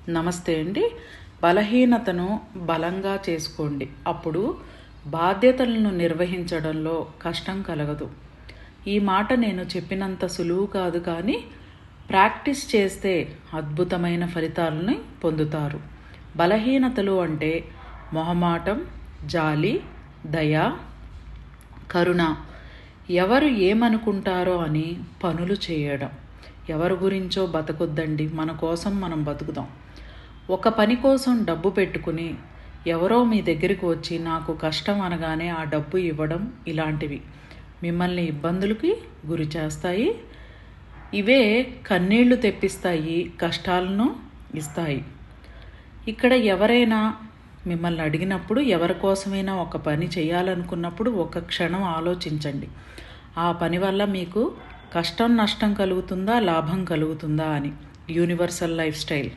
నమస్తే అండి. బలహీనతను బలంగా చేసుకోండి, అప్పుడు బాధ్యతలను నిర్వహించడంలో కష్టం కలగదు. ఈ మాట నేను చెప్పినంత సులువు కాదు, కానీ ప్రాక్టీస్ చేస్తే అద్భుతమైన ఫలితాలని పొందుతారు. బలహీనతలు అంటే మొహమాటం, జాలి, దయ, కరుణ, ఎవరు ఏమనుకుంటారో అని పనులు చేయడం. ఎవరి గురించో బతకొద్దండి, మన కోసం మనం బతుకుదాం. ఒక పని కోసం డబ్బు పెట్టుకుని ఎవరో మీ దగ్గరికి వచ్చి నాకు కష్టం అనగానే ఆ డబ్బు ఇవ్వడం, ఇలాంటివి మిమ్మల్ని ఇబ్బందులకి గురి చేస్తాయి. ఇవే కన్నీళ్లు తెప్పిస్తాయి, కష్టాలను ఇస్తాయి. ఇక్కడ ఎవరైనా మిమ్మల్ని అడిగినప్పుడు, ఎవరి కోసమైనా ఒక పని చేయాలనుకున్నప్పుడు ఒక క్షణం ఆలోచించండి. ఆ పని వల్ల మీకు కష్టం నష్టం కలుగుతుందా, లాభం కలుగుతుందా అని. Universal life style.